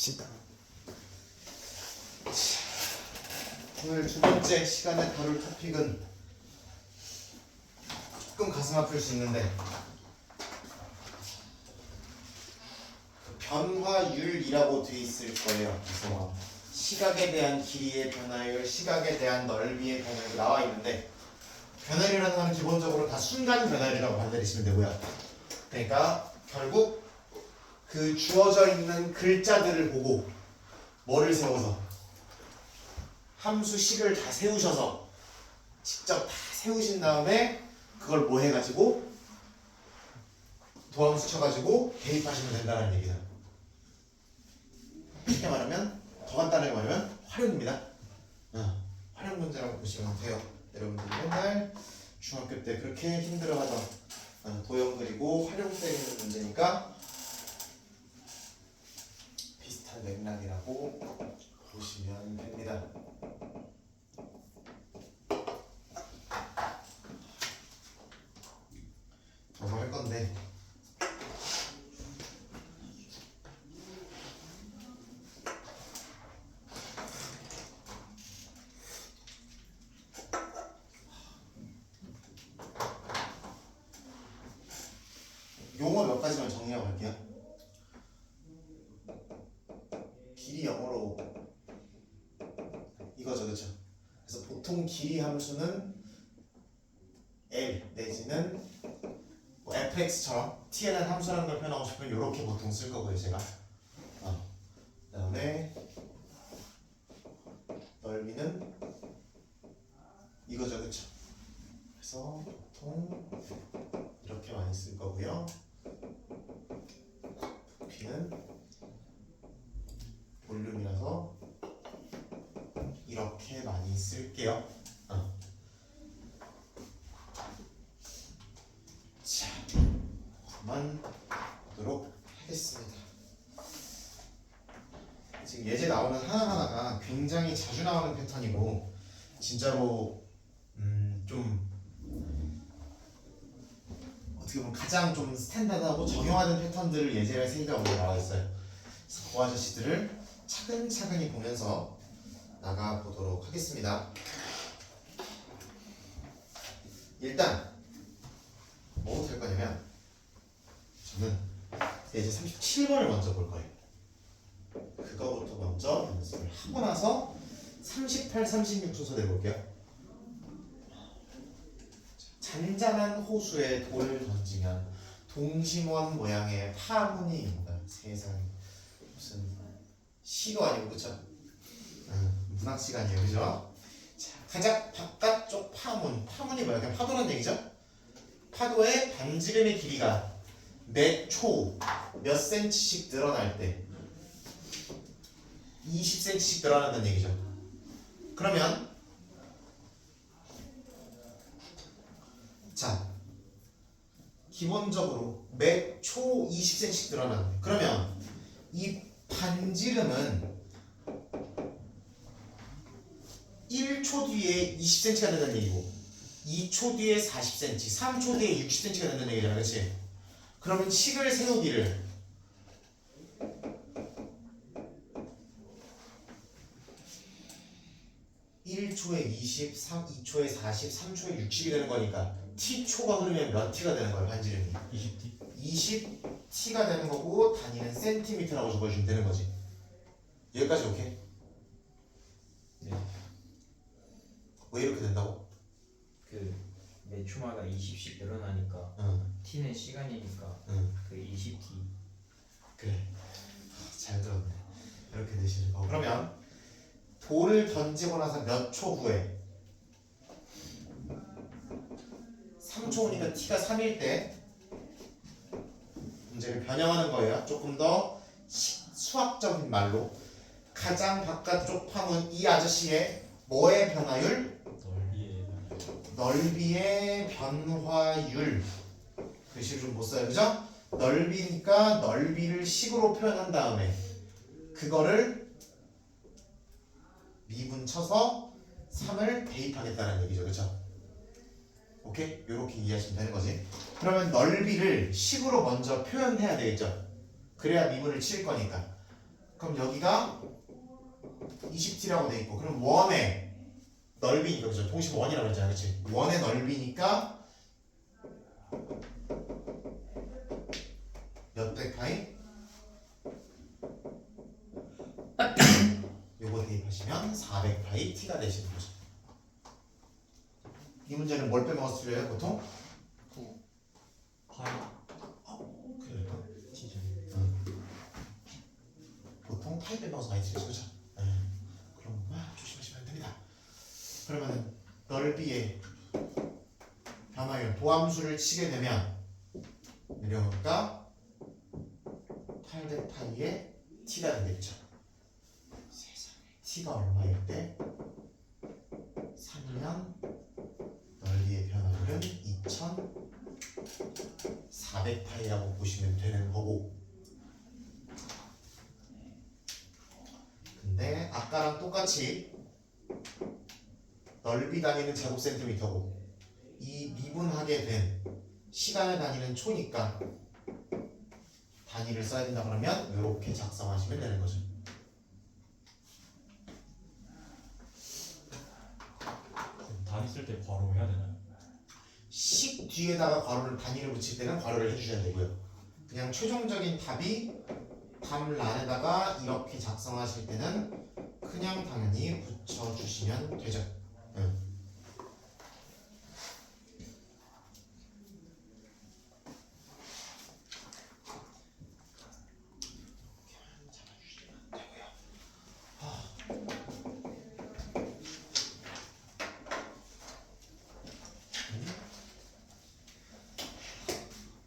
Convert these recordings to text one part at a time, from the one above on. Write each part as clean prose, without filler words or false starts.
봅시다. 오늘 두 번째 시간에 다룰 토픽은 조금 가슴 아플 수 있는데 변화율이라고 돼 있을 거예요. 그래서 시각에 대한 길이의 변화율, 시각에 대한 넓이의 변화율이 나와 있는데 변화율이라는 거는 기본적으로 다 순간 변화율이라고 받아들이시면 되고요. 그러니까 결국 그 주어져 있는 글자들을 보고 뭐를 세워서 함수 식을 다 세우셔서 직접 다 세우신 다음에 그걸 뭐 해가지고 도함수 쳐가지고 대입하시면 된다는 얘기다. 쉽게 말하면 더 간단하게 말하면 활용입니다. 활용 문제라고 보시면 돼요. 여러분들이 맨날 중학교 때 그렇게 힘들어하던 도형 그리고 활용 때리는 문제니까 비슷한 맥락이라고 보시면 됩니다. 저거 할 건데 용어 몇 가지만 정리하고 갈게요. 길이 영어로 이거죠, 그렇죠? 그래서 보통 길이 함수는 L 내지는 뭐 fx처럼 t에는 함수라는 걸 표현하고 싶으면 이렇게 보통 쓸 거고요, 제가. 그다음에 넓이는 이거죠, 그렇죠? 그래서 보통 이렇게 많이 쓸 거고요. 부피는 볼륨이라서 이렇게 많이 쓸게요. 자, 그만하도록 하겠습니다. 지금 예제 나오는 하나하나가 굉장히 자주 나오는 패턴이고 진짜로 좀 어떻게 보면 가장 좀 스탠다드하고 정형화된 패턴들을 예제를 3개가 오늘 나와 있어요. 그래서 그 아저씨들을 차근차근히 보면서 나가 보도록 하겠습니다. 일단 뭐부터 할 거냐면 저는 예제 37번을 먼저 볼 거예요. 그거부터 먼저 연습을 하고 나서 38, 36 순서 내볼게요. 잔잔한 호수에 돌을 던지면 동심원 모양의 파문이 있다. 세상에 무슨 시도 아니고 그쵸? 문학 시간이에요, 그죠? 자, 가장 바깥쪽 파문이 뭐야? 그냥 파도란 얘기죠? 파도의 반지름의 길이가 매 초 몇 센치씩 늘어날 때 20cm씩 늘어난다는 얘기죠. 그러면 자, 기본적으로 매 초 20cm씩 늘어나는데 그러면 이 반지름은 1초 뒤에 20cm가 된다는 얘기고 2초 뒤에 40cm, 3초 뒤에 60cm가 된다는 얘기잖아, 그렇지? 그러면 식을 세우기를 (1초에 20, 2초에 40, 3초에 60이 되는 거니까 t초가 흐르면 몇 t가 되는 거예요, 반지름이? 20t? 20t가 되는 거고 단위는 센티미터라고 적어주면 되는 거지. 여기까지 오케이? 네. 왜 이렇게 된다고? 그 매 초마다 20씩 늘어나니까 t는 시간이니까 그 20t. 그래, 잘 들었네. 이렇게 되시는 거. 그러면 돌을 던지고 나서 몇 초 후에 3초 후니까 t가 3일 때 문제를 변형하는 거예요. 조금 더 수학적인 말로 가장 바깥쪽 파문 이 아저씨의 뭐의 변화율? 넓이의 변화율. 글씨를 좀 못 써요, 그죠? 넓이니까 넓이를 식으로 표현한 다음에 그거를 미분 쳐서 3을 대입하겠다는 얘기죠, 그죠? 오케이? 요렇게 이해하시면 되는 거지. 그러면 넓이를 식으로 먼저 표현해야 되겠죠. 그래야 미분을 칠 거니까. 그럼 여기가 20t라고 돼 있고 그럼 원의 넓이니까 그죠? 동식 원이라고 했잖아, 그렇지? 원의 넓이니까 몇 백 파이? 요거 대입하시면 400파이 t가 되시는 거죠. 이 문제는 뭘 빼먹어서 틀려요, 보통? 9 파이 그럴까? T죠. 보통 파이 빼먹어서 많이 틀리죠, 그죠? 그럼 조심하시면 안 됩니다. 그러면은 넓이의 변화율 도함수를 치게 되면 내려오니까 800파이의 t가 되겠죠. 세상에 t가 얼마일 때 3면 넓이의 변화율은 2400파이라고 보시면 되는 거고 근데 아까랑 똑같이 넓이 단위는 제곱센티미터고 이 미분하게 된 시간의 단위는 초니까 단위를 써야 된다 그러면 이렇게 작성하시면 되는 거죠. 단위 쓸 때 괄호 해야 되나요? 식 뒤에다가 괄호를 단위를 붙일 때는 괄호를 해주셔야 되고요. 그냥 최종적인 답이 답란에다가 이렇게 작성하실 때는 그냥 당연히 붙여주시면 되죠.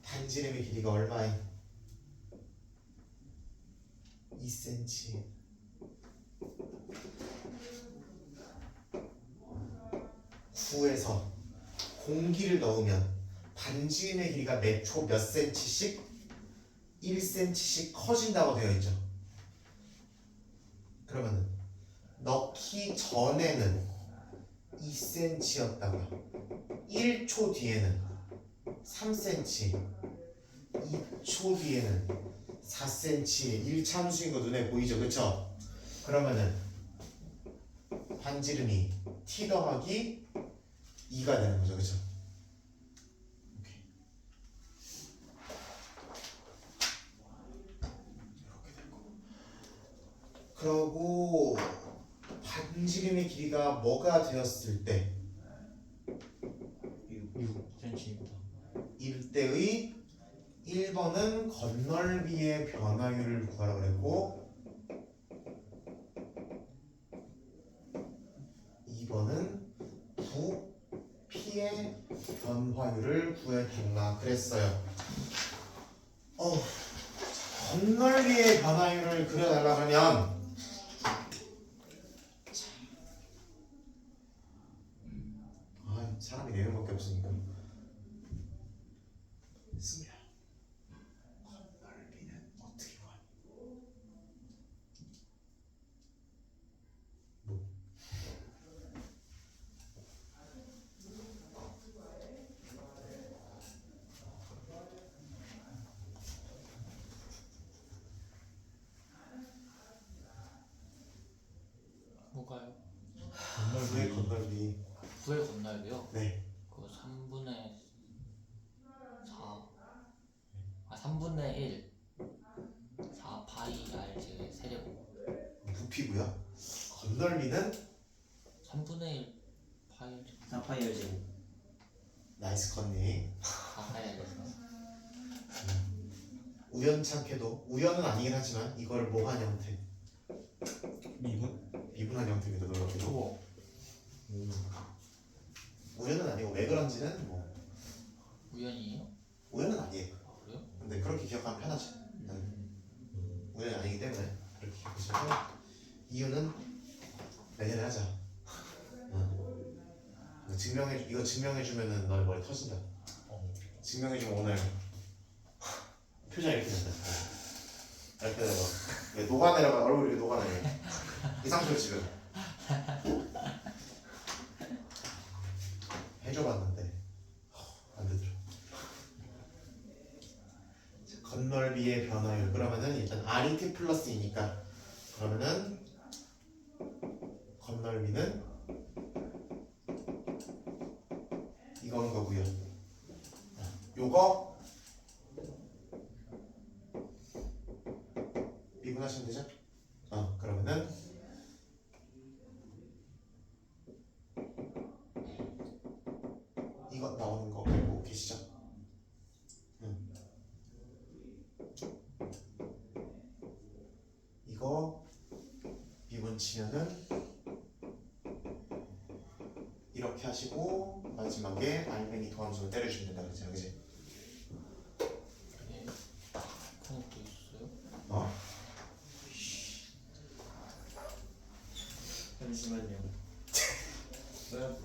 반지름의 길이가 얼마에? 2cm. 구에서 공기를 넣으면 반지름의 길이가 몇 초 몇 cm씩 1cm씩 커진다고 되어 있죠. 그러면 넣기 전에는 2cm였다가 1초 뒤에는 3cm, 2초 뒤에는 4cm의 1참수인 거 눈에 보이죠, 그쵸? 그러면은 반지름이 t 더하기 2가 되는 거죠, 그쵸? 오케이. 이렇게 되고 그러고 반지름의 길이가 뭐가 되었을 때 6cm입니다. 이럴 때의 1번은 건널비의 변화율을 구하라고 그랬고 2번은 부피의 변화율을 구해달라 그랬어요. 건널비의 변화율을 그려달라 그러면 사람이 4명밖에 없으니까 승리야. 건널비는 어떻게 구하니? 뭐? 뭐가요? 부의 건널비. 부의 건널비요? 네. 그 3분의 4 3분의 1 4파이 r제 세제곱 부피고요. 건널비는 3분의 1 파이 r제 4파이 r 제곱. 나이스 컨닝. 4파이 r제 우연찮게도 우연은 아니긴 하지만 이걸 뭐한 형태? 미분한 형태입니다. 놀랍게도. 우연은 아니고 왜 그런지는 뭐 우연이에요? 우연은 아니에요. 아, 그래요? 근데 그렇게 기억하면 편하지. 우연이 아니기 때문에 그렇게 기억하시면 편해요. 이유는 내년에 하자. 이거 증명해주면은 너의 머리 터진다. 증명해주면 오늘 표정 이렇게 된다. 이렇게 되고 녹아내려가 얼굴이 이렇게 녹아내려. 이 상태로 지금 해줘봤는데 안 되더라. 건널비의 변화율 그러면은 일단 RET 플러스 2니까 그러면은 건널비는 이건 거고요. 요거 미분하시면 되죠? 그러면은 이거 나오는 거 알고 계시죠? 이거 미분 치면은 이렇게 하시고 마지막에 알맹이 도함수를 때려주면 된다 그랬잖아, 그지? 예. 그런 것도 있었어요? 어? 잠시만요. 써야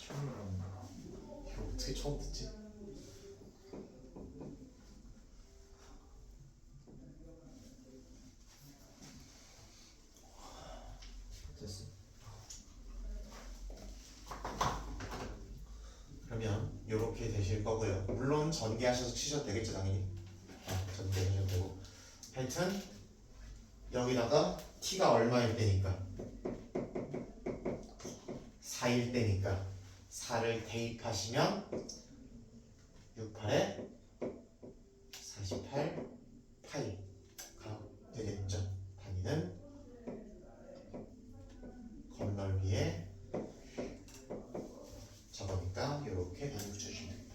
처음 알았네. 이거 어떻게 처음 듣지? 됐어. 그러면 이렇게 되실 거고요. 물론 전개하셔서 치셔도 되겠죠, 당연히. 전개하셔도 되고. 하여튼 여기다가 t가 얼마일 때니까 4일 때니까 4를 대입하시면 68에 48 파이가 되겠죠. 단위는 건널비에 저거니까 이렇게 단위 붙여주시면 됩니다.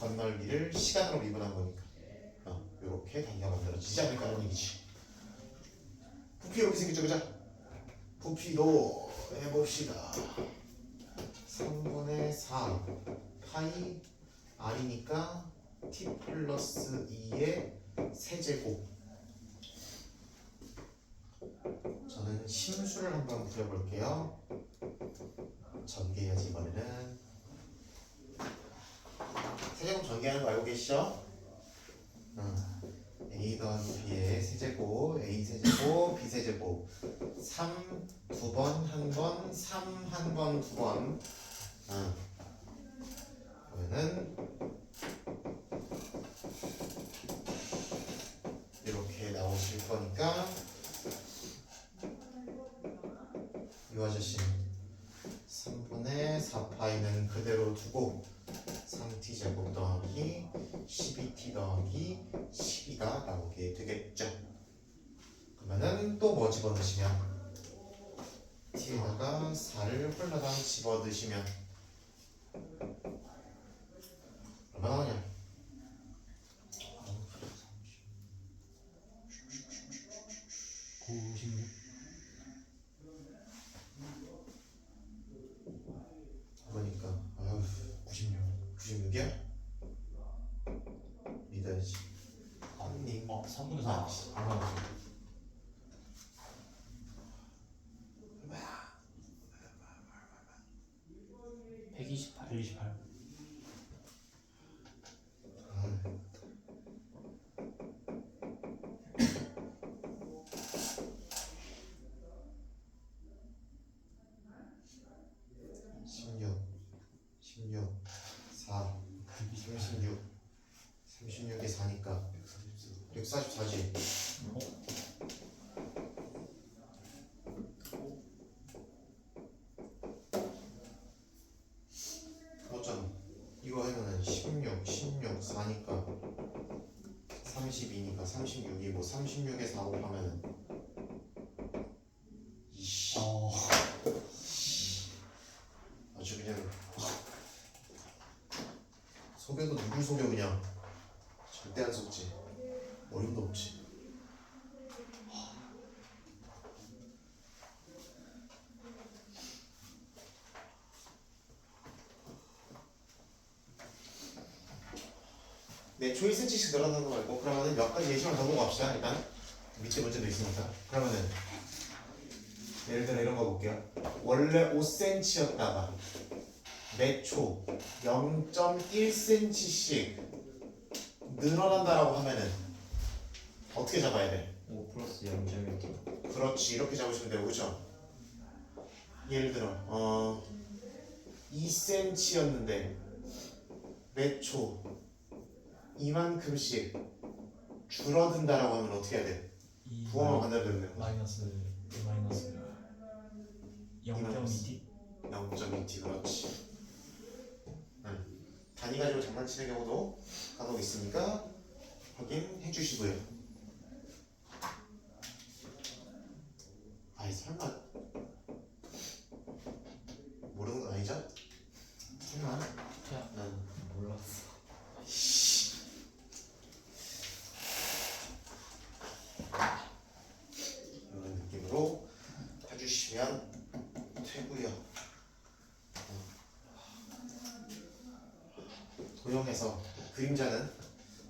건널비를 시간으로 미분한 거니까 이렇게 단위가 만들어지지 않을까라는 얘기지. 부피 이렇게 생겼죠, 그죠? 부피도 해봅시다. 3분의 4 파이 r이니까 t 플러스 2의 세제곱. 저는 심수를 한번 그려볼게요. 전개해야지 이번에는. 세제곱 전개하는 거 알고 계시죠? a 더하기 b의 세제곱, a 세제곱, b 세제곱. 3 두 번, 한 번, 3 한 번, 두 번. 그러면은 이렇게 나오실 거니까 이 아저씨는 3분의 4파이는 그대로 두고 3t 제곱 더하기 12t 더하기 12가 나오게 되겠죠. 그러면은 또 뭐 집어넣으시면 t에다가 4를 홀라당 집어넣으시면 얼마나 나오냐? 96. 그러니까 96. 96이야? 믿어야지. 언니 3분의 아, 4 128 128. 삼십육에 4니까 644지. 맞잖아. 이거 하면은 16, 4니까 32니까 36이고 36에 4 곱하면은 이씨. 아주 그냥 속여도 누굴 속여 그냥. 절대 안 속지. 어림도 없지. 네, 조 1cm씩 늘어나는 거 말고 그러면은 몇 가지 예시만 더 보고 갑시다. 일단 밑에 문제도 있으니까. 그러면은 예를 들어 이런 거 볼게요. 원래 5cm였다가 매초 0.1cm씩 늘어난다라고 하면은 어떻게 잡아야 돼? 5 플러스 0.1t. 그렇지, 이렇게 잡으시면 되고, 그죠? 예를 들어 2cm였는데 매초 이만큼씩 줄어든다라고 하면 어떻게 해야 돼? 이 부호만 반대로 되는 거야. 마이너스 마이너스 0.2t 0.2t 그렇지. 단위 가지고 장난치는 경우도 간혹 있으니까 확인해 주시고요. 아이 설마 모르는 건 아니죠? 설마? 야 몰랐어. 이런 느낌으로 해주시면 되고요. 도형에서 그림자는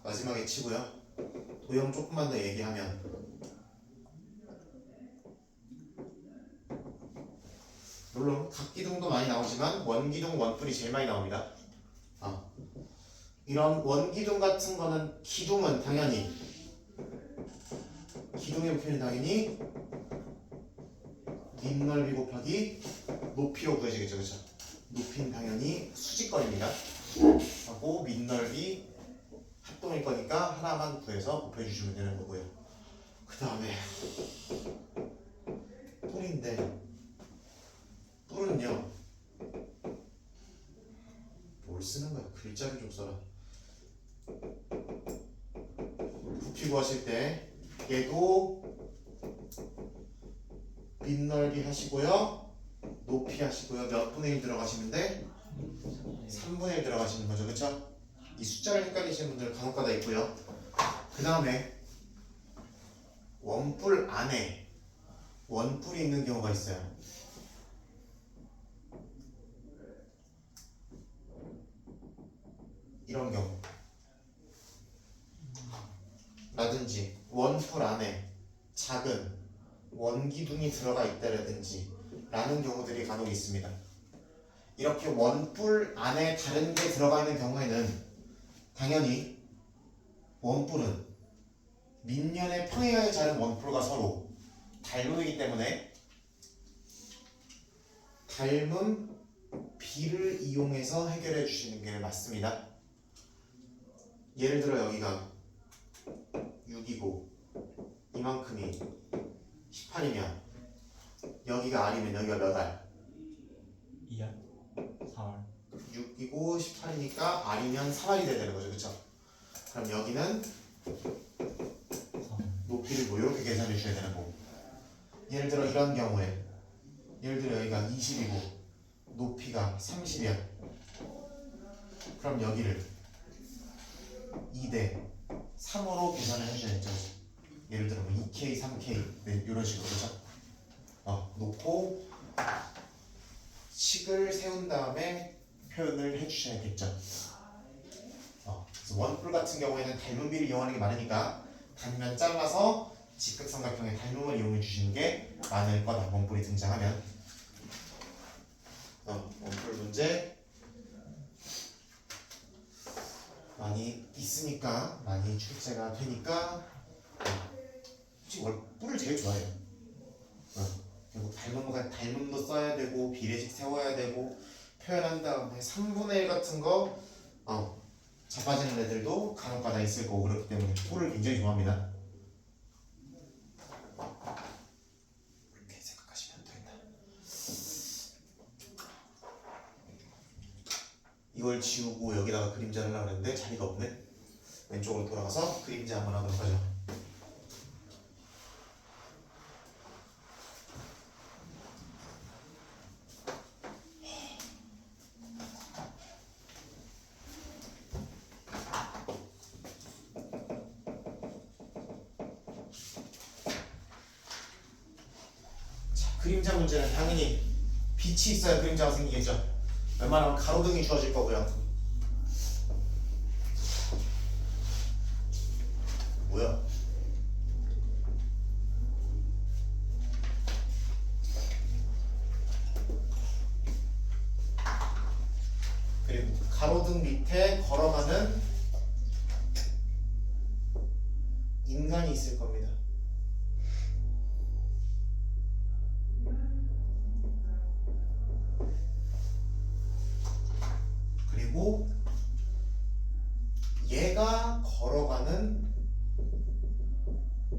마지막에 치고요. 도형 조금만 더 얘기하면 물론 각기둥도 많이 나오지만 원기둥, 원뿔이 제일 많이 나옵니다. 이런 원기둥 같은 거는 기둥은 당연히 기둥의 부피는 당연히 밑넓이 곱하기 높이로 구해지겠죠, 그렇죠? 높이는 당연히 수직거리입니다. 하고 밑넓이 합동일 거니까 하나만 구해서 곱해주시면 되는 거고요. 그 다음에 뿔인데 뿔은요 뭘 쓰는 거야? 글자를 좀 써라. 부피 구하실 때 얘도 밑넓이 하시고요, 높이 하시고요. 몇 분의 1 들어가시면 돼? 3분의 1 들어가시는 거죠, 그쵸? 이 숫자를 헷갈리시는 분들 간혹가다 있고요. 그 다음에 원뿔 안에 원뿔이 있는 경우가 있어요. 이런 경우 라든지 원뿔 안에 작은 원기둥이 들어가 있다라든지 라는 경우들이 간혹 있습니다. 이렇게 원뿔 안에 다른 게 들어가 있는 경우에는 당연히 원뿔은 밑면의 평행하게 자른 원뿔과 서로 닮음이기 때문에 닮음 B를 이용해서 해결해 주시는 게 맞습니다. 예를 들어 여기가 6이고 이만큼이 18이면 여기가 R이면 여기가 몇 R? 2알 4알 6이고 18이니까 R이면 3R이 돼야 되는 거죠, 그쵸? 그럼 여기는 3알 높이를 뭐 이렇게 계산해 주셔야 되는 거고, 예를 들어 이런 경우에 예를 들어 여기가 20이고 높이가 30이야. 그럼 여기를 2대 3으로 계산을 해주셔야죠. 예를 들어 뭐 2K, 3K 네, 이런 식으로 그죠? 놓고 식을 세운 다음에 표현을 해주셔야겠죠. 그래서 원뿔 같은 경우에는 닮음비를 이용하는 게 많으니까 단면 잘라서 직각삼각형의 닮음을 이용해 주시는 게 많을 거다. 원뿔이 등장하면. 원뿔 문제 많이 있으니까 많이 출제가 되니까 솔직히 뿔을 되게 좋아해요. 결국 닮음도 써야 되고 비례식 세워야 되고 표현한 다음에 3분의 1 같은 거 잡아지는 애들도 간혹가다 있을 거고 그렇기 때문에 뿔을 굉장히 좋아합니다. 이렇게 생각하시면 된다. 이걸 지우고 여기다가 그림자를 하려고 했는데 자리가 없네. 왼쪽으로 돌아가서 그림자 한번 하도록 하죠. 그림자 문제는 당연히 빛이 있어야 그림자가 생기겠죠. 웬만하면 가로등이 주어질 거고요. 뭐야? 그리고 가로등 밑에 걸어가는 인간이 있을 겁니다. 그리고 얘가 걸어가는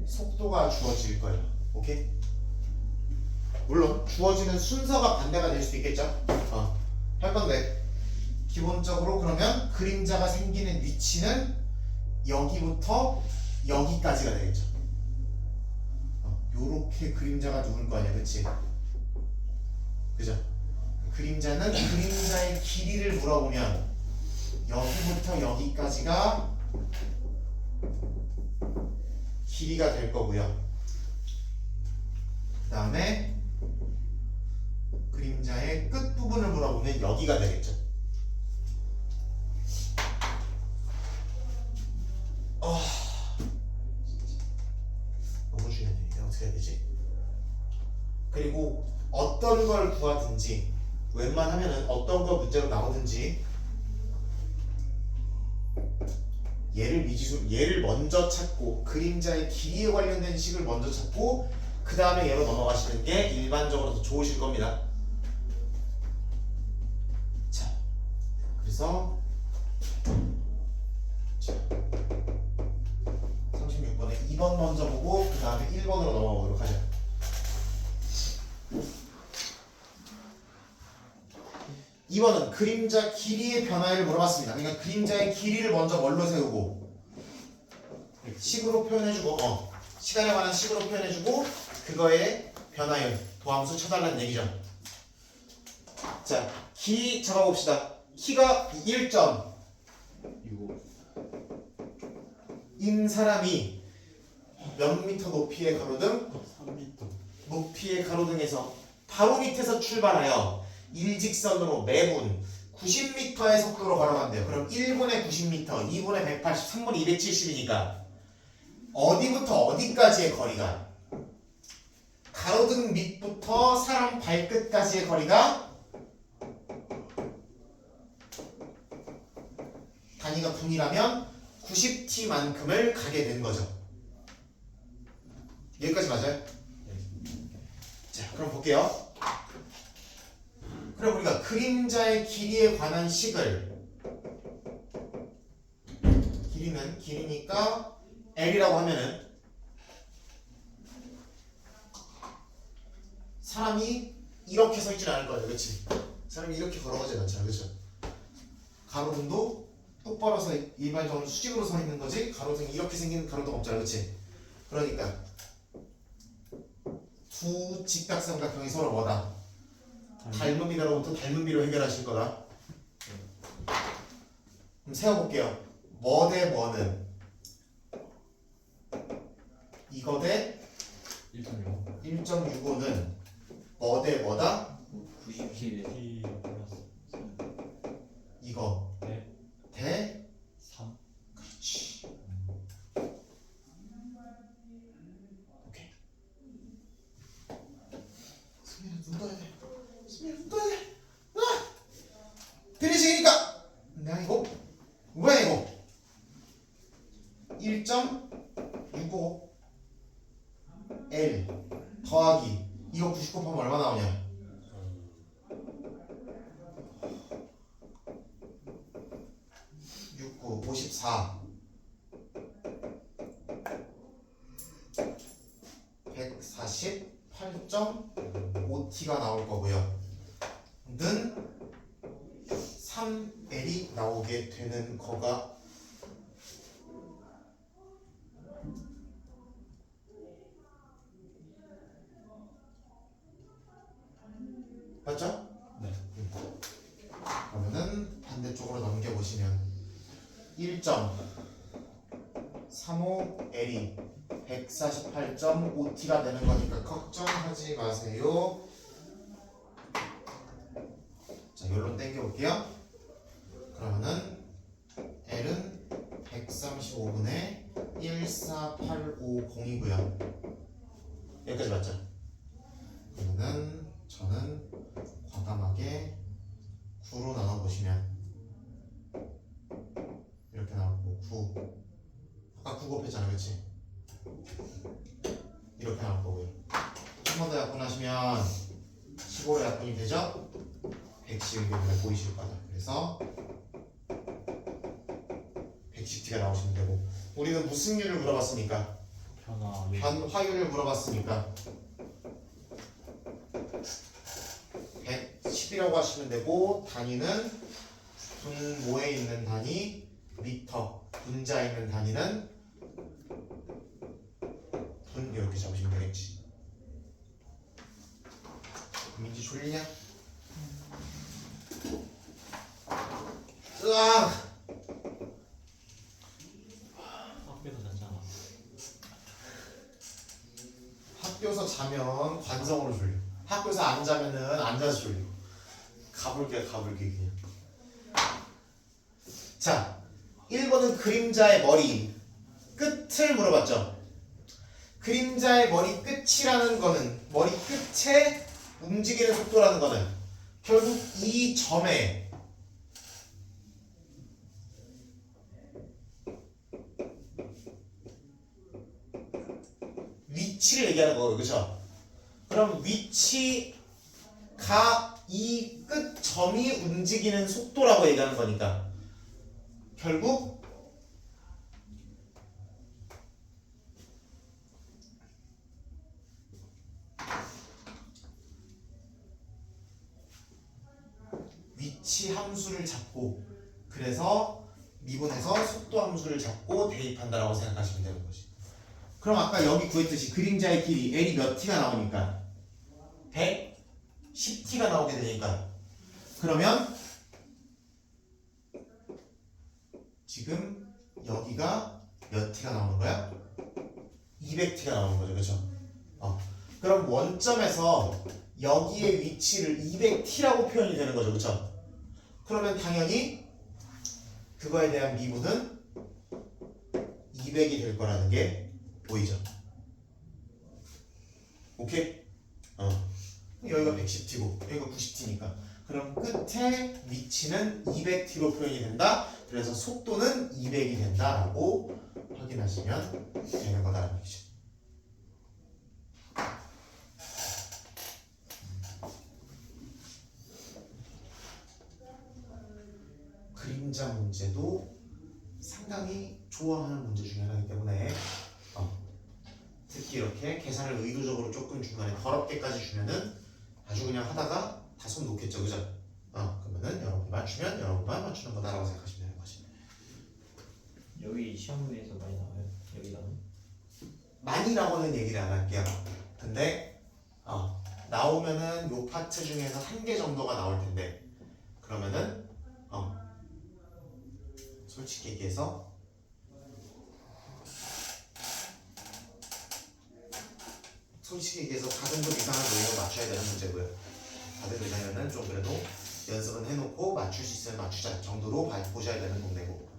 속도가 주어질 거예요. 오케이? 물론 주어지는 순서가 반대가 될 수도 있겠죠. 할 건데 기본적으로 그러면 그림자가 생기는 위치는 여기부터 여기까지가 되겠죠. 요렇게 그림자가 누울 거 아니야, 그치? 그죠? 그림자는 그림자의 길이를 물어보면 여기부터 여기까지가 길이가 될 거고요. 그 다음에 그림자의 끝부분을 물어보면 여기가 되겠죠. 너무 중요한 얘기야. 어떻게 해야 되지? 그리고 어떤 걸 구하든지 웬만하면은 어떤 거 문제로 나오든지 얘를 먼저 찾고 그림자의 길이에 관련된 식을 먼저 찾고 그 다음에 얘로 넘어가시는 게 일반적으로 더 좋으실 겁니다. 자, 그래서 36번에 2번 먼저 보고 그 다음에 1번으로 넘어가 보도록 하죠. 이번은 그림자 길이의 변화를 물어봤습니다. 그러니까 그림자의 길이를 먼저 뭘로 세우고 식으로 표현해주고 시간에 관한 식으로 표현해주고 그거의 변화율 도함수 쳐달라는 얘기죠. 자, 키 잡아봅시다. 키가 1점 인 사람이 몇 미터 높이의 가로등? 3m. 높이의 가로등에서 바로 밑에서 출발하여 일직선으로 매분 90m의 속도로 걸어간대요. 그럼 1분에 90m, 2분에 180, 3분에 270이니까 어디부터 어디까지의 거리가? 가로등 밑부터 사람 발끝까지의 거리가 단위가 분이라면 90t만큼을 가게 된 거죠. 여기까지 맞아요? 자, 그럼 볼게요. 그럼 우리가 그림자의 길이에 관한 식을 길이는 길이니까 L이라고 하면은 사람이 이렇게 서 있진 않을 거예요. 그렇지? 사람이 이렇게 걸어가지 않잖아. 그렇죠? 가로등도 똑바로 서 일반적으로 수직으로 서 있는 거지 가로등이 이렇게 생긴 가로등 없잖아. 그렇지? 그러니까 두 직각삼각형이 서로 뭐다? 닮은 비로부터 닮은 비로 해결하실 거다. 그럼 세워볼게요. 뭐 대 뭐는 이거 대 1.65는 뭐 대 뭐다? 90kg T 플러스 이거 네. 대 3. 그렇지. 오케이. 승민아 눈 떠야 돼. 승민아 눈 떠야 돼. 피니시니까 내가 이거 뭐야 이거 1.65 L 더하기 이거 90 곱하면 얼마 나오냐? 69 54 148.5T가 나올 거고요. 는 3L이 나오게 되는 거가 맞죠? 네. 그러면은 반대쪽으로 넘겨보시면 1.35L이 148.5T가 되는 거니까 걱정하지 마세요. 자, 결론 땡겨볼게요. 그러면은 L은 135분의 14850이고요. 여기까지 맞죠? 그러면은 저는 과감하게 9로 나눠보시면 이렇게 나오고 9 아까 9 곱했잖아. 그치? 이렇게 나올 거고요. 한 번 더 약분하시면 15로 약분이 되죠? 110이 눈에 보이실 거다. 그래서 110T가 나오시면 되고 우리는 무슨 율을 물어봤습니까? 변화율을 물어봤으니까 110이라고 하시면 되고 단위는 분모에 있는 단위 미터, 분자에 있는 단위는 분 이렇게 잡으시면 되겠지. 민지 졸리냐? 으악! 학교에서 잤잖아. 학교에서 자면 관성으로 졸려. 학교에서 안 자면은 앉아서 졸려. 가불게 그냥. 자, 1번은 그림자의 머리 끝을 물어봤죠. 그림자의 머리 끝이라는 거는 머리 끝에 움직이는 속도라는 거는 결국 이 점에 위치를 얘기하는 거예요. 그렇죠? 그럼 위치가 이 끝점이 움직이는 속도라고 얘기하는 거니까 결국 위치 함수를 잡고 그래서 미분해서 속도 함수를 잡고 대입한다라고 생각하시면 되는 거지. 그럼 아까 여기 구했듯이 그림자의 길이 L이 몇 t가 나오니까 110t가 나오게 되니까 그러면 지금 여기가 몇 t가 나오는 거야? 200t가 나오는 거죠. 그렇죠? 그럼 원점에서 여기의 위치를 200t라고 표현이 되는 거죠. 그렇죠? 그러면 당연히 그거에 대한 미분은 200이 될 거라는 게 보이죠? 오케이? 여기가 110t고 여기가 90t니까 그럼 끝에 위치는 200t로 표현이 된다. 그래서 속도는 200이 된다라고 확인하시면 되는 거다라는 얘기죠. 그림자 문제도 상당히 좋아하는 문제 중에 하나이기 때문에 특히 이렇게 계산을 의도적으로 조금 중간에 더럽게까지 주면은 아주 그냥 하다가 다 손 놓겠죠. 그죠? 그러면은 여러분이 맞추면 여러분만 맞추는 거다라고 생각하시면 되는 거지. 여기 시험에서 많이 나와요? 여기다는? 많이라고는 얘기를 안 할게요. 근데 나오면은 요 파트 중에서 한 개 정도가 나올 텐데 그러면은 솔직히 얘기해서 가등급 이상을 노리고 맞춰야 되는 문제고요. 가등급 이상이면은 좀 그래도 연습은 해놓고 맞출 수 있으면 맞추자 정도로 보셔야 되는 동네고.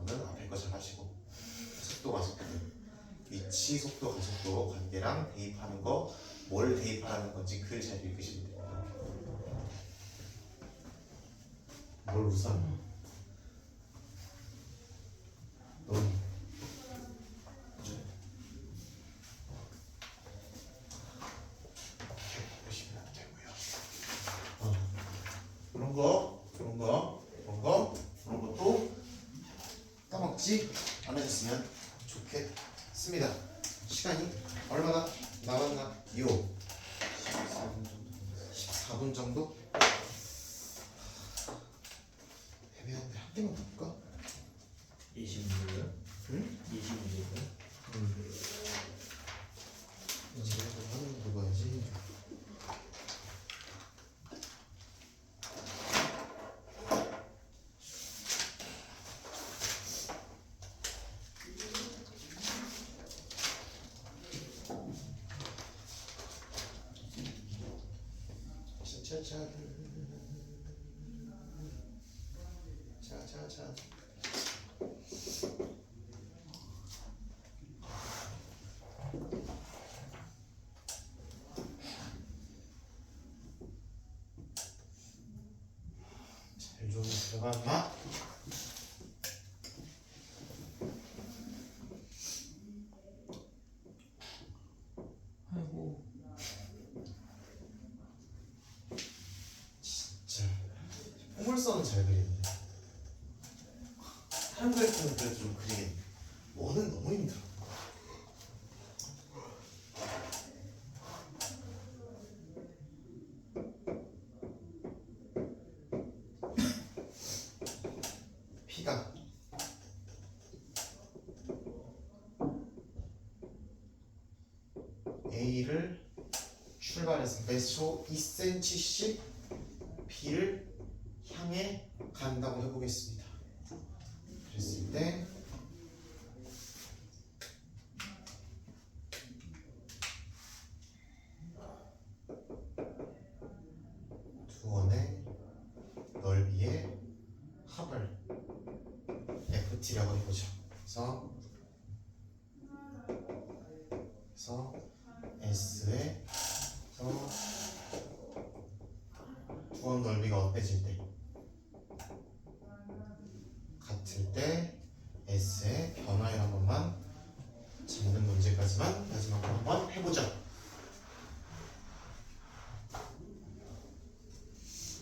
저는 앞에 거 잘 하시고 속도가 속도, 위치 속도 가속도 관계랑 대입하는 거 뭘 대입하라는 건지 글 잘 읽으시면 됩니다. 뭘 웃어? 넌 보시면 안 되고요. 그런 것도 까먹지 않으셨으면 좋겠습니다. 시간이 얼마나 남았나요? 14분 정도? 애매한데 한 개만 볼까? 20문제요? 응? 20문제요? 집에서 하는 거 봐야지. 자자자. 잘 좀 들어가나? 아이고. 진짜 포물선은 잘 그리는데 한글 때는 그래도 좀 그리겠네. 원은 너무 힘들어. P가 A를 출발해서 매초 2cm씩 B를 향해 간다고 해보겠습니다. 그랬을 때 두 원의 넓이의 합을 FT라고 해보죠. 그래서 S의 두 원 넓이가 어때질 때? 같을 때 S의 변화를 한 번만 잡는 문제까지만 마지막으로 한번 해보죠.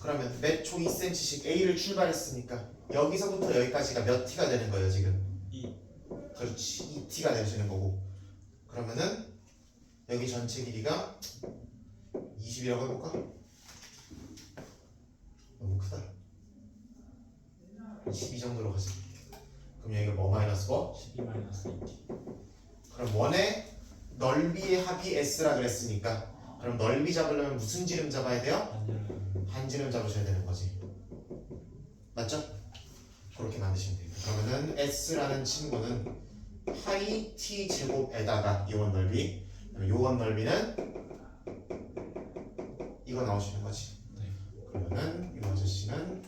그러면 매초 2cm씩 A를 출발했으니까 여기서부터 여기까지가 몇 T가 되는 거예요 지금? 2. 그렇지, 2T가 되시는 거고. 그러면은 여기 전체 길이가 20이라고 해볼까? 너무 크다. 12 정도로 가자. 그럼 여기가 뭐 마이너스 뭐? 12 마이너스 2t. 그럼 원의 넓이의 합이 S라 그랬으니까 그럼 넓이 잡으려면 무슨 지름 잡아야 돼요? 반지름. 반지름 잡으셔야 되는 거지. 맞죠? 그렇게 만드시면 돼요. 그러면은 S라는 친구는 파이 T 제곱에다가 이 원 넓이, 요 원 넓이는 이거 나오시는 거지. 네. 그러면은 이 아저씨는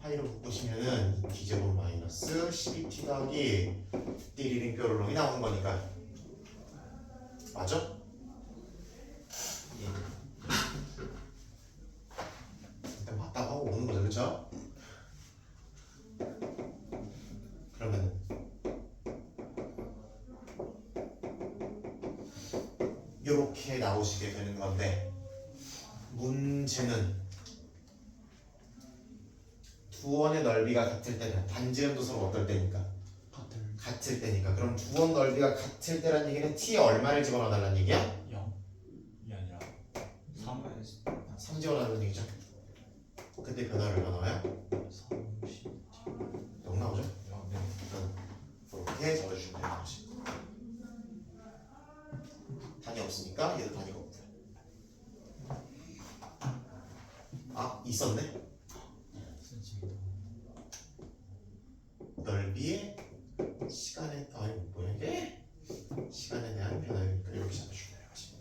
파이로 묶으시면은 T제곱 마이너스 12T 더하기 띠리링 뾰로롱이 나오는 거니까. 맞아? 예. 일단 맞다고 하고 오는 거죠, 그렇죠? 그러면은 이렇게 나오시게 되는 건데 문제는 두 원의 넓이가 같을 때는 반지름도 서로 어떨 때니까 같을 때니까. 그럼 두 원 넓이가 같을 때란 얘기는 t에 얼마를 집어넣어 달라는 얘기야? 0이 아니라 3. 3 집어넣는 얘기죠. 그때 변화를 얼마 나와요? 30t. 0 나오죠? 네. 이렇게 적어주시면 되는 거지. 단위 없으니까 얘도 단위가 없고요. 아, 있었네? cm. 넓이의 시간에 아니 뭐야 이게? 시간에 대한 변화니까 이렇게 잡아주면 되는 거지.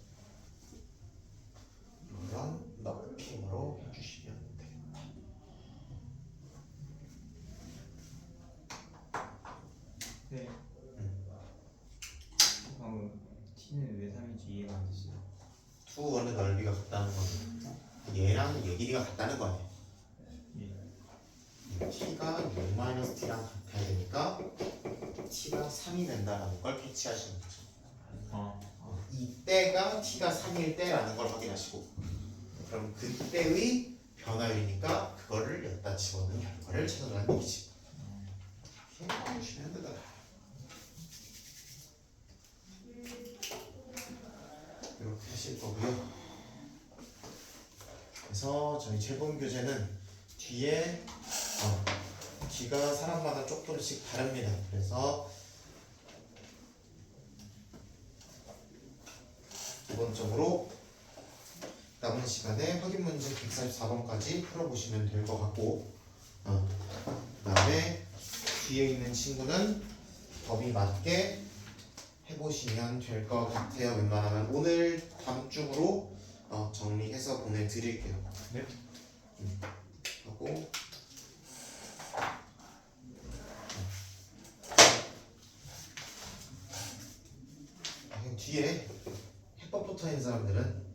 이런 느낌으로 해주시면 되겠다. 네. T는 왜 3인지 이해가 안 됐어요. 두 원의 넓이가 같다는 건 얘랑 얘 길이가 같다는 거 아니야? 예. t가 6-t랑 같아야 되니까 t가 3이 된다는 걸 캐치하시는 거죠. 이때가 t가 3일 때라는 걸 확인하시고 그럼 그때의 변화율이니까 그거를 여기다 집어넣는 결과를 찾아라는 얘기지. 이렇게 보시면 된다. 이렇게 하실 거고요. 그래서 저희 재본 교재는 뒤에 뒤가 사람마다 조금씩 다릅니다. 그래서 기본적으로 남은 시간에 확인 문제 144번까지 풀어보시면 될 것 같고 그다음에 뒤에 있는 친구는 법이 맞게 해보시면 될 것 같아요. 웬만하면 오늘 다음 중으로 정리해서 보내드릴게요. 네. 하고 뒤에 해법 붙어 있는 사람들은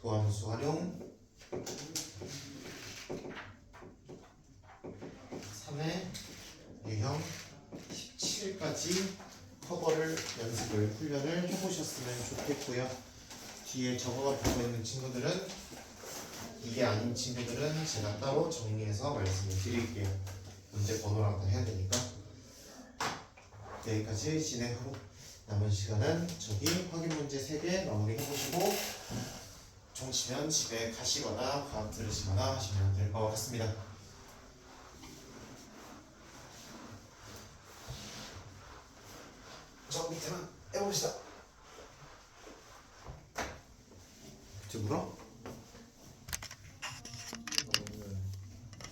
도함수 활용 3회 유형 17까지 커버를 연습을 훈련을 해보셨으면 좋겠고요. 뒤에 적어가 붙어 있는 친구들은 이게 아닌 친구들은 제가 따로 정리해서 말씀을 드릴게요. 문제 번호랑 다 해야 되니까. 여기까지 진행하고 남은 시간은 저기 확인 문제 3개 마무리 해보시고 종치면 집에 가시거나 과학 들으시거나 하시면 될 것 같습니다. 저 밑에만 해봅시다. 이제 물어?